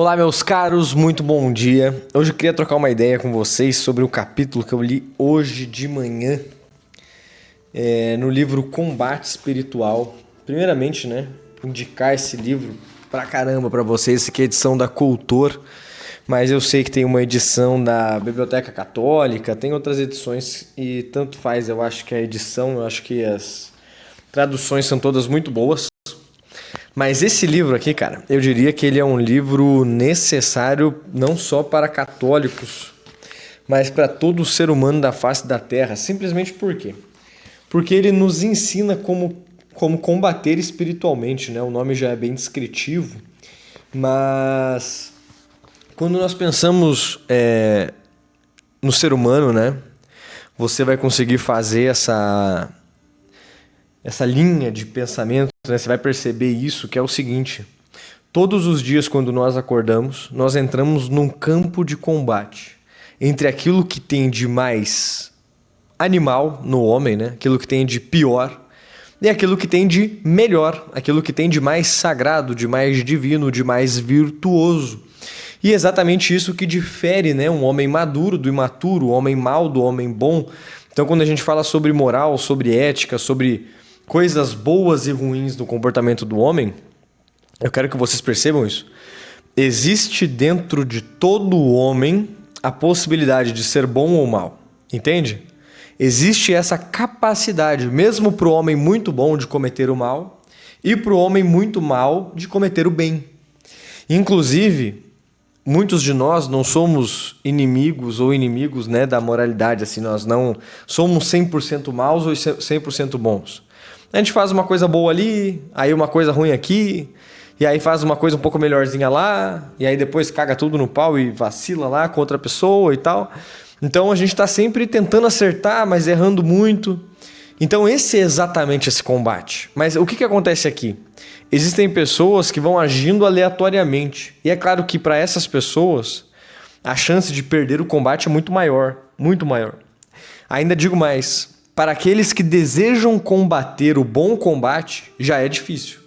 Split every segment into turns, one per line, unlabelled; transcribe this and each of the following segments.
Olá, meus caros, muito bom dia. Hoje eu queria trocar uma ideia com vocês sobre o capítulo que eu li hoje de manhã no livro Combate Espiritual. Primeiramente, indicar esse livro pra caramba pra vocês. Esse aqui é a edição da Cultor, mas eu sei que tem uma edição da Biblioteca Católica, tem outras edições e tanto faz. Eu acho que a edição, eu acho que as traduções são todas muito boas. Mas esse livro aqui, cara, eu diria que ele é um livro necessário não só para católicos, mas para todo ser humano da face da Terra. Simplesmente por quê? Porque ele nos ensina como combater espiritualmente, né? O nome já é bem descritivo, mas quando nós pensamos no ser humano, né? Você vai conseguir fazer essa linha de pensamento, né? Você vai perceber isso, que é o seguinte: todos os dias quando nós acordamos, nós entramos num campo de combate entre aquilo que tem de mais animal no homem, né? Aquilo que tem de pior, e aquilo que tem de melhor, aquilo que tem de mais sagrado, de mais divino, de mais virtuoso. E é exatamente isso que difere, né, um homem maduro do imaturo, o homem mau do homem bom. Então, quando a gente fala sobre moral, sobre ética, sobre coisas boas e ruins do comportamento do homem, eu quero que vocês percebam isso. Existe dentro de todo homem a possibilidade de ser bom ou mal, entende? Existe essa capacidade, mesmo para o homem muito bom de cometer o mal e para o homem muito mal de cometer o bem. Inclusive, muitos de nós não somos inimigos, né, da moralidade, assim, nós não somos 100% maus ou 100% bons. A gente faz uma coisa boa ali, aí uma coisa ruim aqui, e aí faz uma coisa um pouco melhorzinha lá, e aí depois caga tudo no pau e vacila lá com outra pessoa e tal. Então a gente está sempre tentando acertar, mas errando muito. Então esse é exatamente esse combate. Mas o que acontece aqui? Existem pessoas que vão agindo aleatoriamente. E é claro que para essas pessoas, a chance de perder o combate é muito maior. Muito maior. Ainda digo mais, para aqueles que desejam combater o bom combate, já é difícil.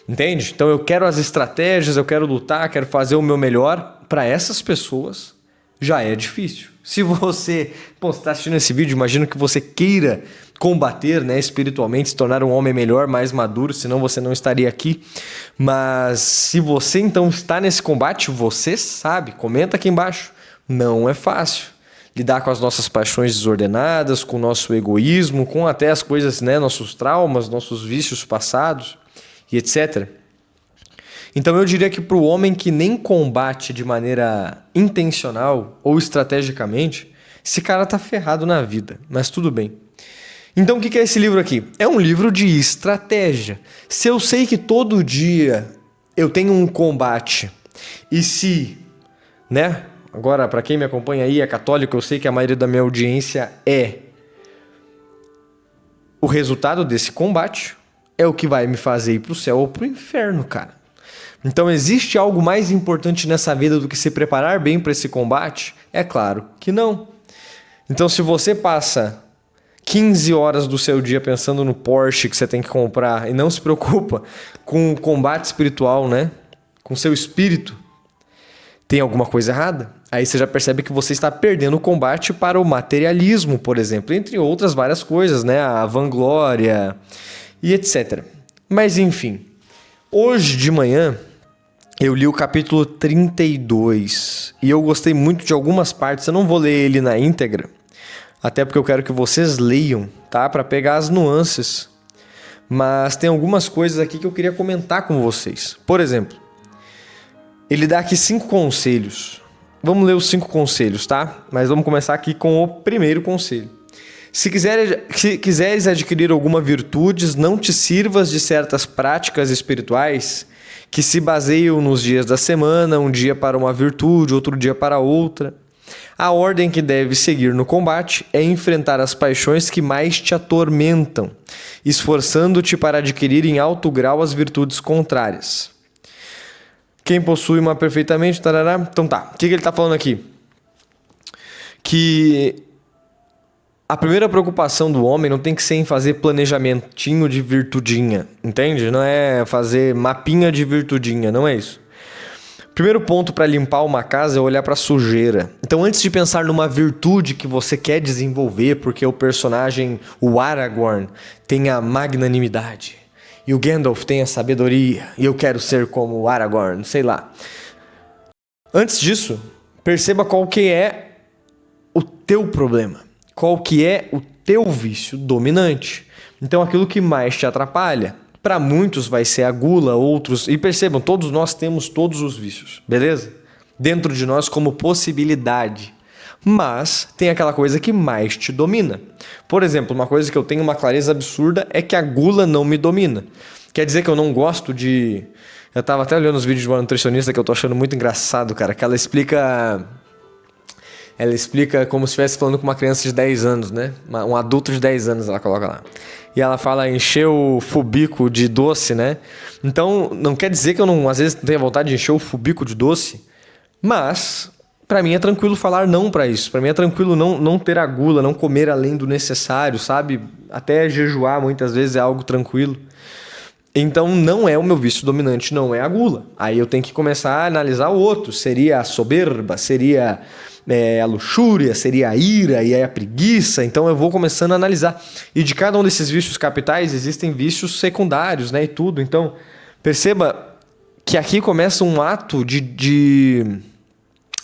Entende? Então eu quero as estratégias, eu quero lutar, quero fazer o meu melhor. Para essas pessoas, já é difícil. Se você está assistindo esse vídeo, imagino que você queira combater, né, espiritualmente, se tornar um homem melhor, mais maduro, senão você não estaria aqui. Mas se você então está nesse combate, você sabe, comenta aqui embaixo, não é fácil lidar com as nossas paixões desordenadas, com o nosso egoísmo, com até as coisas, né, nossos traumas, nossos vícios passados e etc. Então eu diria que para o homem que nem combate de maneira intencional ou estrategicamente, esse cara tá ferrado na vida, mas tudo bem. Então o que é esse livro aqui? É um livro de estratégia. Se eu sei que todo dia eu tenho um combate, e se, né? Agora, para quem me acompanha aí, é católico, eu sei que a maioria da minha audiência é o resultado desse combate, é o que vai me fazer ir pro céu ou pro inferno, cara. Então existe algo mais importante nessa vida do que se preparar bem para esse combate? É claro que não. Então se você passa 15 horas do seu dia pensando no Porsche que você tem que comprar e não se preocupa com o combate espiritual, né? Com seu espírito, tem alguma coisa errada? Aí você já percebe que você está perdendo o combate para o materialismo, por exemplo, entre outras várias coisas, né? A vanglória e etc. Mas enfim, hoje de manhã eu li o capítulo 32 e eu gostei muito de algumas partes. Eu não vou ler ele na íntegra, até porque eu quero que vocês leiam, tá? Para pegar as nuances. Mas tem algumas coisas aqui que eu queria comentar com vocês. Por exemplo, ele dá aqui 5 conselhos. Vamos ler os 5 conselhos, tá? Mas vamos começar aqui com o primeiro conselho. Se quiseres adquirir alguma virtude, não te sirvas de certas práticas espirituais que se baseiam nos dias da semana, um dia para uma virtude, outro dia para outra. A ordem que deve seguir no combate é enfrentar as paixões que mais te atormentam, esforçando-te para adquirir em alto grau as virtudes contrárias. Quem possui uma perfeitamente... Tarará. Então tá, o que ele está falando aqui? Que a primeira preocupação do homem não tem que ser em fazer planejamentinho de virtudinha, entende? Não é fazer mapinha de virtudinha, não é isso. Primeiro ponto para limpar uma casa é olhar para a sujeira. Então, antes de pensar numa virtude que você quer desenvolver, porque o personagem, o Aragorn, tem a magnanimidade e o Gandalf tem a sabedoria e eu quero ser como o Aragorn, sei lá. Antes disso, perceba qual que é o teu problema, qual que é o teu vício dominante. Então, aquilo que mais te atrapalha. Para muitos vai ser a gula, outros... E percebam, todos nós temos todos os vícios, beleza? Dentro de nós como possibilidade. Mas tem aquela coisa que mais te domina. Por exemplo, uma coisa que eu tenho uma clareza absurda é que a gula não me domina. Quer dizer que eu não gosto de... Eu tava até olhando os vídeos de uma nutricionista que eu tô achando muito engraçado, cara. Que ela explica como se estivesse falando com uma criança de 10 anos, né? Um adulto de 10 anos, ela coloca lá. E ela fala encher o fubico de doce, né? Então, não quer dizer que eu não, às vezes, tenha vontade de encher o fubico de doce. Mas, pra mim é tranquilo falar não pra isso. Pra mim é tranquilo não ter a gula, não comer além do necessário, sabe? Até jejuar muitas vezes é algo tranquilo. Então, não é o meu vício dominante, não é a gula. Aí eu tenho que começar a analisar o outro. Seria a soberba, seria a luxúria, seria a ira e aí a preguiça. Então, eu vou começando a analisar. E de cada um desses vícios capitais, existem vícios secundários, né? E tudo. Então, perceba que aqui começa um ato de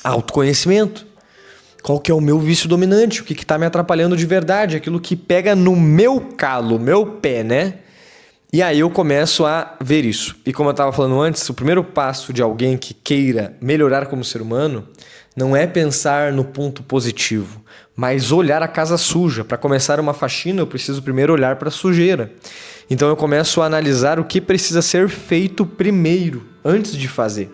autoconhecimento. Qual que é o meu vício dominante? O que está me atrapalhando de verdade? Aquilo que pega no meu calo, meu pé, né? E aí eu começo a ver isso. E como eu estava falando antes, o primeiro passo de alguém que queira melhorar como ser humano não é pensar no ponto positivo, mas olhar a casa suja. Para começar uma faxina, eu preciso primeiro olhar para a sujeira. Então eu começo a analisar o que precisa ser feito primeiro, antes de fazer.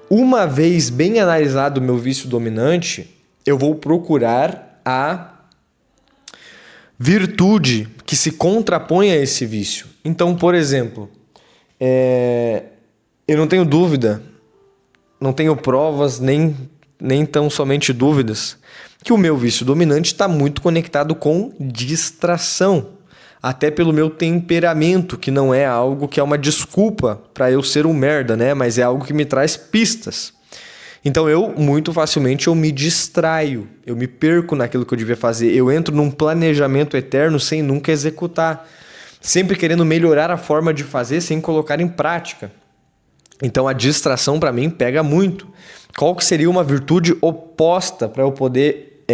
Uma vez bem analisado o meu vício dominante, eu vou procurar a virtude que se contrapõe a esse vício. Então, por exemplo, eu não tenho dúvida, não tenho provas, nem tão somente dúvidas, que o meu vício dominante está muito conectado com distração. Até pelo meu temperamento, que não é algo que é uma desculpa para eu ser um merda, né? Mas é algo que me traz pistas. Então eu, muito facilmente, eu me distraio, eu me perco naquilo que eu devia fazer, eu entro num planejamento eterno sem nunca executar, sempre querendo melhorar a forma de fazer sem colocar em prática. Então a distração para mim pega muito. Qual que seria uma virtude oposta para eu poder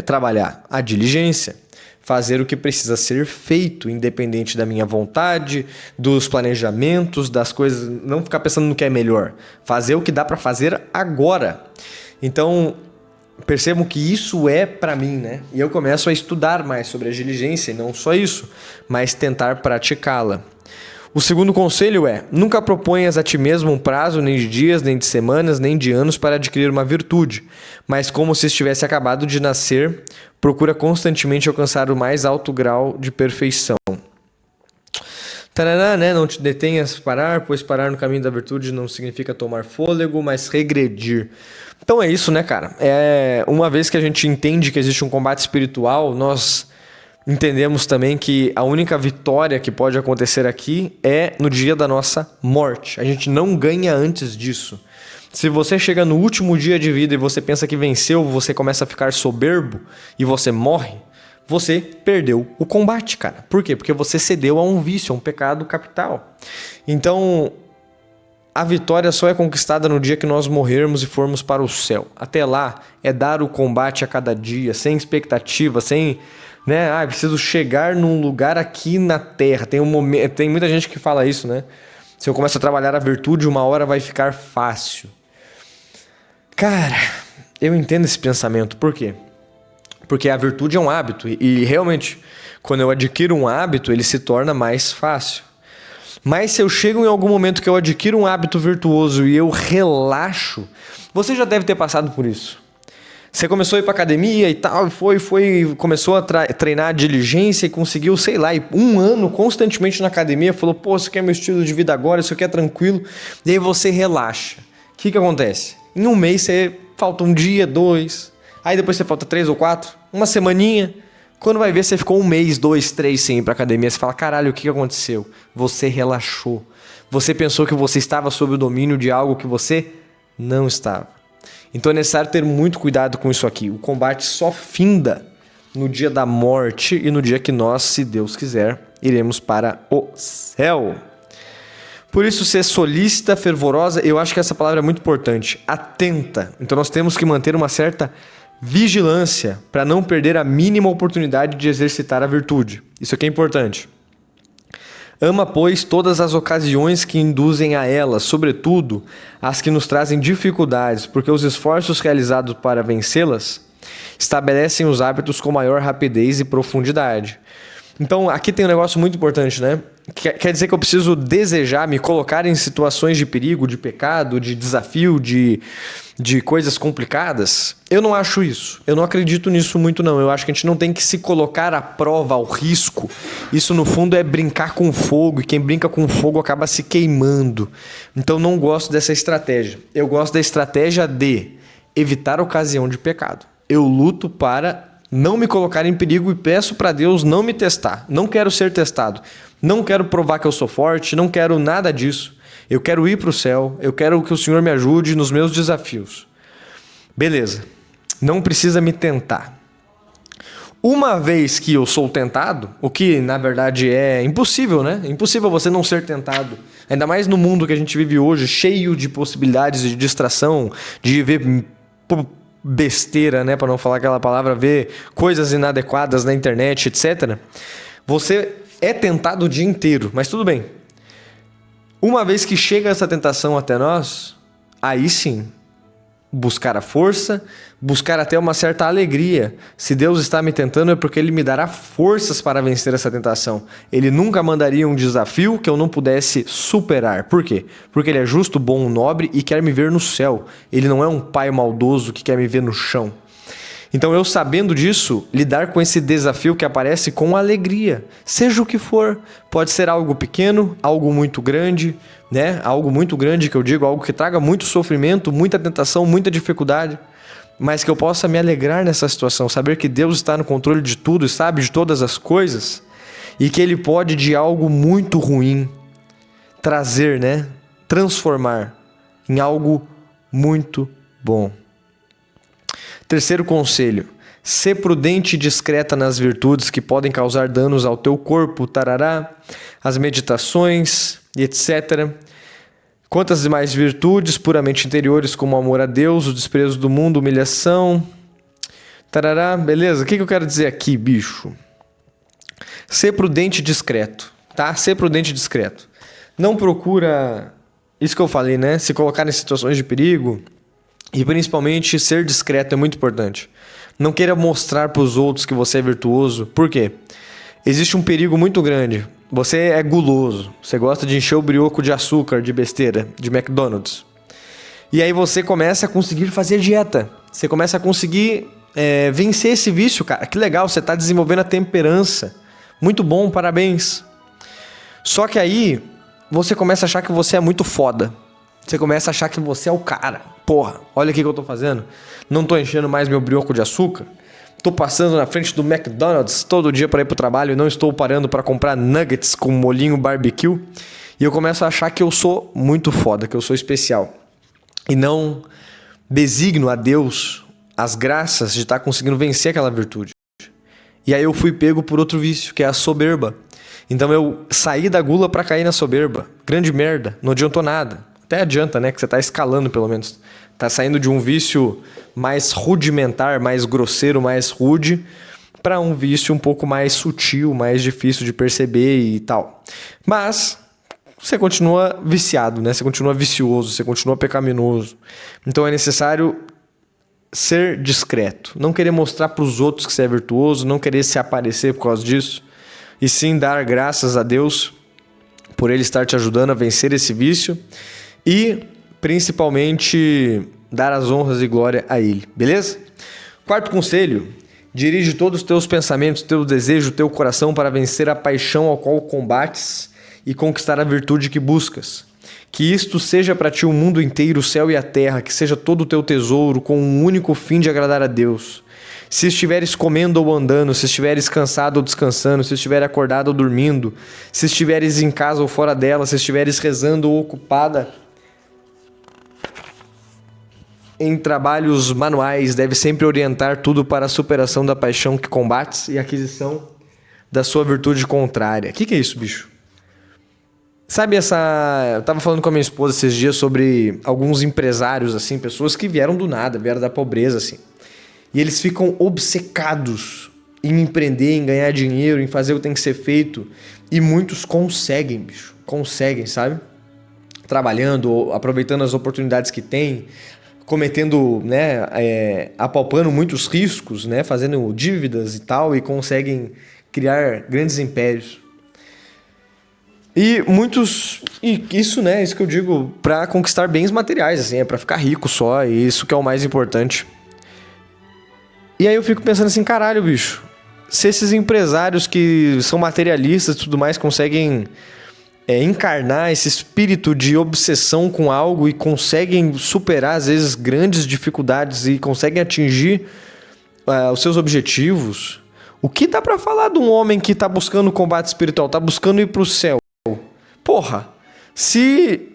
trabalhar? A diligência. Fazer o que precisa ser feito, independente da minha vontade, dos planejamentos, das coisas, não ficar pensando no que é melhor. Fazer o que dá para fazer agora. Então, percebam que isso é para mim, né? E eu começo a estudar mais sobre a diligência, e não só isso, mas tentar praticá-la. O segundo conselho é: nunca proponhas a ti mesmo um prazo nem de dias, nem de semanas, nem de anos para adquirir uma virtude, mas como se estivesse acabado de nascer, procura constantemente alcançar o mais alto grau de perfeição. Taraná, né? Não te detenhas parar, pois parar no caminho da virtude não significa tomar fôlego, mas regredir. Então é isso, né, cara? Uma vez que a gente entende que existe um combate espiritual, nós entendemos também que a única vitória que pode acontecer aqui é no dia da nossa morte. A gente não ganha antes disso. Se você chega no último dia de vida e você pensa que venceu, você começa a ficar soberbo e você morre, você perdeu o combate, cara. Por quê? Porque você cedeu a um vício, a um pecado capital. Então, a vitória só é conquistada no dia que nós morrermos e formos para o céu. Até lá, é dar o combate a cada dia, sem expectativa, sem... né? Preciso chegar num lugar aqui na Terra. Tem muita gente que fala isso, né? Se eu começo a trabalhar a virtude, uma hora vai ficar fácil. Cara, eu entendo esse pensamento. Por quê? Porque a virtude é um hábito. E realmente, quando eu adquiro um hábito, ele se torna mais fácil. Mas se eu chego em algum momento que eu adquiro um hábito virtuoso e eu relaxo, você já deve ter passado por isso. Você começou a ir pra academia e tal, começou a treinar a diligência e conseguiu, sei lá, um ano constantemente na academia, falou, pô, isso aqui é meu estilo de vida agora, isso aqui é tranquilo, e aí você relaxa. O que acontece? Em um mês você falta um dia, 2, aí depois você falta 3 ou 4, uma semaninha, quando vai ver você ficou 1 mês, 2, 3 sem ir pra academia, você fala, caralho, o que aconteceu? Você relaxou. Você pensou que você estava sob o domínio de algo que você Não estava. Então é necessário ter muito cuidado com isso aqui. O combate só finda no dia da morte e no dia que nós, se Deus quiser, iremos para o céu. Por isso, ser solícita, fervorosa, eu acho que essa palavra é muito importante. Atenta. Então nós temos que manter uma certa vigilância para não perder a mínima oportunidade de exercitar a virtude. Isso aqui é importante. Ama, pois, todas as ocasiões que induzem a elas, sobretudo as que nos trazem dificuldades, porque os esforços realizados para vencê-las estabelecem os hábitos com maior rapidez e profundidade. Então, aqui tem um negócio muito importante, né? Quer dizer que eu preciso desejar me colocar em situações de perigo, de pecado, de desafio, de coisas complicadas? Eu não acho isso. Eu não acredito nisso muito, não. Eu acho que a gente não tem que se colocar à prova, ao risco. Isso, no fundo, é brincar com fogo. E quem brinca com fogo acaba se queimando. Então, não gosto dessa estratégia. Eu gosto da estratégia de evitar a ocasião de pecado. Eu luto para não me colocar em perigo e peço para Deus não me testar. Não quero ser testado. Não quero provar que eu sou forte. Não quero nada disso. Eu quero ir para o céu. Eu quero que o Senhor me ajude nos meus desafios. Beleza. Não precisa me tentar. Uma vez que eu sou tentado, o que na verdade é impossível, né? É impossível você não ser tentado. Ainda mais no mundo que a gente vive hoje, cheio de possibilidades de distração, de ver besteira, né, para não falar aquela palavra, ver coisas inadequadas na internet, etc. Você é tentado o dia inteiro, mas tudo bem. Uma vez que chega essa tentação até nós, aí sim, buscar a força, buscar até uma certa alegria. Se Deus está me tentando é porque Ele me dará forças para vencer essa tentação. Ele nunca mandaria um desafio que eu não pudesse superar. Por quê? Porque Ele é justo, bom, nobre e quer me ver no céu. Ele não é um pai maldoso que quer me ver no chão. Então eu, sabendo disso, lidar com esse desafio que aparece com alegria, seja o que for. Pode ser algo pequeno, algo muito grande, né? Algo muito grande que eu digo, algo que traga muito sofrimento, muita tentação, muita dificuldade, mas que eu possa me alegrar nessa situação, saber que Deus está no controle de tudo e sabe de todas as coisas e que Ele pode de algo muito ruim trazer, né? Transformar em algo muito bom. Terceiro conselho, ser prudente e discreta nas virtudes que podem causar danos ao teu corpo, tarará, as meditações e etc. Quanto às demais virtudes puramente interiores, como o amor a Deus, o desprezo do mundo, humilhação, tarará, beleza? O que eu quero dizer aqui, bicho? Ser prudente e discreto, tá? Ser prudente e discreto. Não procura, isso que eu falei, né? Se colocar em situações de perigo. E principalmente ser discreto é muito importante. Não queira mostrar para os outros que você é virtuoso. Por quê? Existe um perigo muito grande. Você é guloso. Você gosta de encher o brioco de açúcar, de besteira, de McDonald's. E aí você começa a conseguir fazer dieta. Você começa a conseguir vencer esse vício, cara. Que legal, você está desenvolvendo a temperança. Muito bom, parabéns. Só que aí você começa a achar que você é muito foda. Você começa a achar que você é o cara. Porra, olha o que eu tô fazendo. Não tô enchendo mais meu brioco de açúcar. Tô passando na frente do McDonald's todo dia para ir pro trabalho e não estou parando para comprar nuggets com molhinho barbecue. E eu começo a achar que eu sou muito foda, que eu sou especial. E não designo a Deus as graças de estar conseguindo vencer aquela virtude. E aí eu fui pego por outro vício, que é a soberba. Então eu saí da gula para cair na soberba. Grande merda, não adiantou nada. Até adianta, né? Que você está escalando, pelo menos. Está saindo de um vício mais rudimentar, mais grosseiro, mais rude, para um vício um pouco mais sutil, mais difícil de perceber e tal. Mas você continua viciado, né? Você continua vicioso, você continua pecaminoso. Então é necessário ser discreto. Não querer mostrar para os outros que você é virtuoso, não querer se aparecer por causa disso. E sim dar graças a Deus por Ele estar te ajudando a vencer esse vício. E, principalmente, dar as honras e glória a Ele, beleza? Quarto conselho, dirige todos os teus pensamentos, teu desejo, teu coração para vencer a paixão ao qual combates e conquistar a virtude que buscas. Que isto seja para ti o mundo inteiro, o céu e a terra, que seja todo o teu tesouro, com um único fim de agradar a Deus. Se estiveres comendo ou andando, se estiveres cansado ou descansando, se estiveres acordado ou dormindo, se estiveres em casa ou fora dela, se estiveres rezando ou ocupada, em trabalhos manuais deve sempre orientar tudo para a superação da paixão que combates e aquisição da sua virtude contrária. O que é isso, bicho? Sabe eu tava falando com a minha esposa esses dias sobre alguns empresários, assim, pessoas que vieram do nada, vieram da pobreza, assim. E eles ficam obcecados em empreender, em ganhar dinheiro, em fazer o que tem que ser feito. E muitos conseguem, bicho. Conseguem, sabe? Trabalhando, aproveitando as oportunidades que tem, cometendo, né, apalpando muitos riscos, né, fazendo dívidas e tal, e conseguem criar grandes impérios. E muitos, e isso, né, isso que eu digo, para conquistar bens materiais, assim, é para ficar rico só, e isso que é o mais importante. E aí eu fico pensando assim, caralho, bicho, se esses empresários que são materialistas e tudo mais conseguem encarnar esse espírito de obsessão com algo e conseguem superar, às vezes, grandes dificuldades e conseguem atingir os seus objetivos, o que dá pra falar de um homem que tá buscando combate espiritual, tá buscando ir pro céu? Porra, se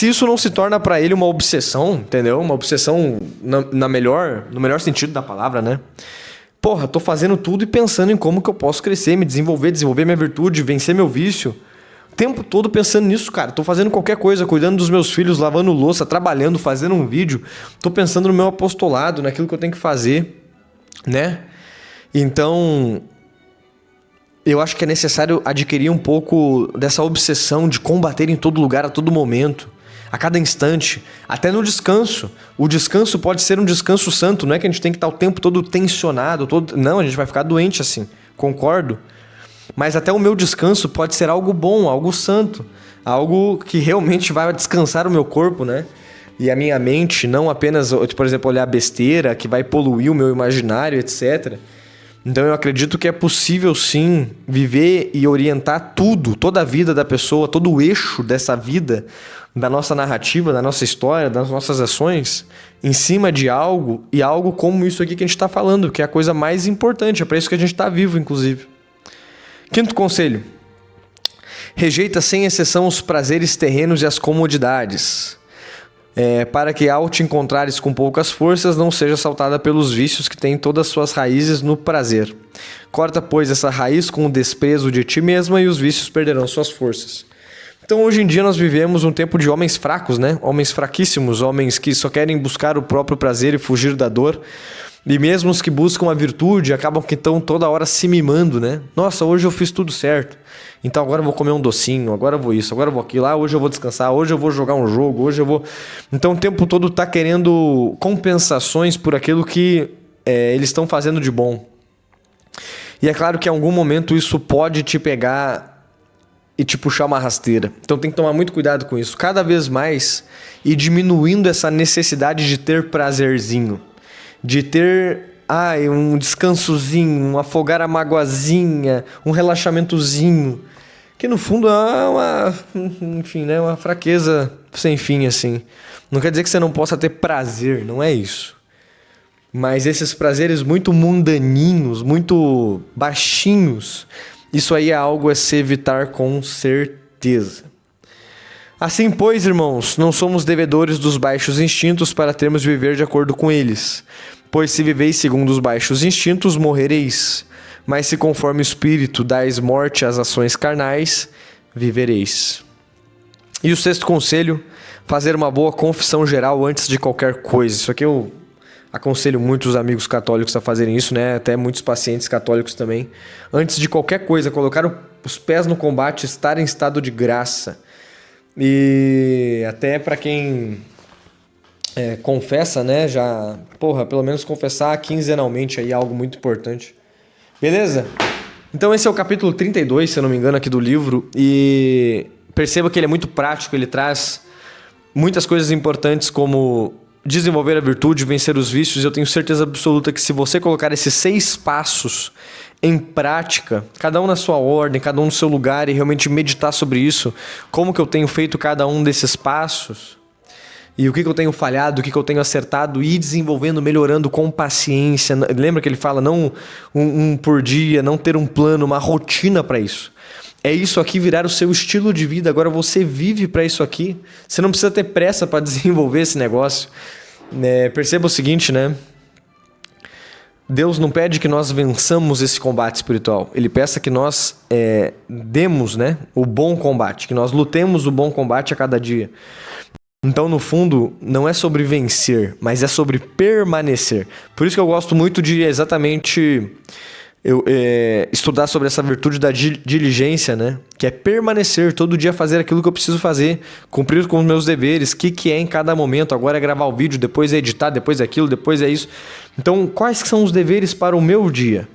isso não se torna pra ele uma obsessão, entendeu? Uma obsessão no melhor sentido da palavra, né? Porra, tô fazendo tudo e pensando em como que eu posso crescer, me desenvolver minha virtude, vencer meu vício. O tempo todo pensando nisso, cara. Tô fazendo qualquer coisa, cuidando dos meus filhos, lavando louça, trabalhando, fazendo um vídeo. Tô pensando no meu apostolado, naquilo que eu tenho que fazer, né? Então, eu acho que é necessário adquirir um pouco dessa obsessão de combater em todo lugar, a todo momento, a cada instante, até no descanso. O descanso pode ser um descanso santo, não é que a gente tem que estar o tempo todo tensionado, não, a gente vai ficar doente assim, concordo. Mas até o meu descanso pode ser algo bom, algo santo, algo que realmente vai descansar o meu corpo, né? E a minha mente, não apenas, por exemplo, olhar besteira, que vai poluir o meu imaginário, etc. Então eu acredito que é possível sim viver e orientar tudo, toda a vida da pessoa, todo o eixo dessa vida, da nossa narrativa, da nossa história, das nossas ações, em cima de algo, e algo como isso aqui que a gente está falando, que é a coisa mais importante, é para isso que a gente está vivo, inclusive. Quinto conselho: rejeita sem exceção os prazeres terrenos e as comodidades, para que ao te encontrares com poucas forças não seja assaltada pelos vícios que têm todas suas raízes no prazer. Corta, pois, essa raiz com o desprezo de ti mesma e os vícios perderão suas forças. Então hoje em dia nós vivemos um tempo de homens fracos, né? Homens fraquíssimos, homens que só querem buscar o próprio prazer e fugir da dor. E mesmo os que buscam a virtude acabam que estão toda hora se mimando, né? Nossa, hoje eu fiz tudo certo. Então agora eu vou comer um docinho, agora eu vou isso, agora eu vou aquilo. Hoje eu vou descansar, hoje eu vou jogar um jogo, hoje eu vou... Então o tempo todo tá querendo compensações por aquilo que eles estão fazendo de bom. E é claro que em algum momento isso pode te pegar e te puxar uma rasteira. Então tem que tomar muito cuidado com isso. Cada vez mais ir diminuindo essa necessidade de ter prazerzinho. De ter um descansozinho, um afogar a magoazinha, um relaxamentozinho, que no fundo é uma fraqueza sem fim, assim. Não quer dizer que você não possa ter prazer, não é isso. Mas esses prazeres muito mundaninhos, muito baixinhos, isso aí é algo a se evitar com certeza. Assim, pois, irmãos, não somos devedores dos baixos instintos para termos de viver de acordo com eles. Pois se viveis segundo os baixos instintos, morrereis. Mas se conforme o Espírito dais morte às ações carnais, vivereis. E o sexto conselho: fazer uma boa confissão geral antes de qualquer coisa. Isso aqui eu aconselho muitos amigos católicos a fazerem isso, né? Até muitos pacientes católicos também. Antes de qualquer coisa, colocar os pés no combate, estar em estado de graça. E até para quem confessa, né? Já, pelo menos confessar quinzenalmente aí é algo muito importante. Beleza? Então esse é o capítulo 32, se eu não me engano, aqui do livro. E perceba que ele é muito prático, ele traz muitas coisas importantes como desenvolver a virtude, vencer os vícios. Eu tenho certeza absoluta que se você colocar esses 6 passos em prática, cada um na sua ordem, cada um no seu lugar, e realmente meditar sobre isso, como que eu tenho feito cada um desses passos, e o que eu tenho falhado, o que eu tenho acertado, e ir desenvolvendo, melhorando com paciência. Lembra que ele fala, não um por dia, não ter um plano, uma rotina para isso. É isso aqui virar o seu estilo de vida. Agora você vive para isso aqui. Você não precisa ter pressa para desenvolver esse negócio. perceba o seguinte, né? Deus não pede que nós vençamos esse combate espiritual. Ele peça que nós demos, né, o bom combate, que nós lutemos o bom combate a cada dia. Então, no fundo, não é sobre vencer, mas é sobre permanecer. Por isso que eu gosto muito de exatamente estudar sobre essa virtude da diligência, né? Que é permanecer, todo dia fazer aquilo que eu preciso fazer, cumprir com os meus deveres, o que é em cada momento. Agora é gravar o vídeo, depois é editar, depois é aquilo, depois é isso. Então, quais são os deveres para o meu dia?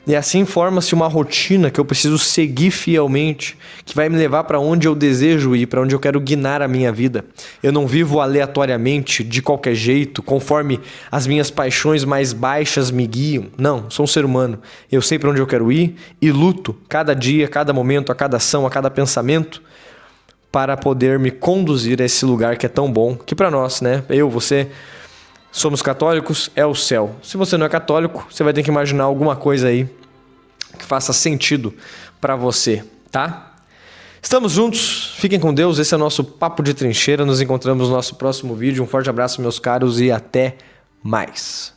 E assim forma-se uma rotina que eu preciso seguir fielmente, que vai me levar para onde eu desejo ir, para onde eu quero guiar a minha vida. Eu não vivo aleatoriamente, de qualquer jeito, conforme as minhas paixões mais baixas me guiam. Não, sou um ser humano. Eu sei para onde eu quero ir e luto cada dia, cada momento, a cada ação, a cada pensamento, para poder me conduzir a esse lugar que é tão bom, que para nós, né? Você... somos católicos, é o céu. Se você não é católico, você vai ter que imaginar alguma coisa aí que faça sentido para você, tá? Estamos juntos, fiquem com Deus, esse é o nosso Papo de Trincheira, nos encontramos no nosso próximo vídeo. Um forte abraço, meus caros, e até mais.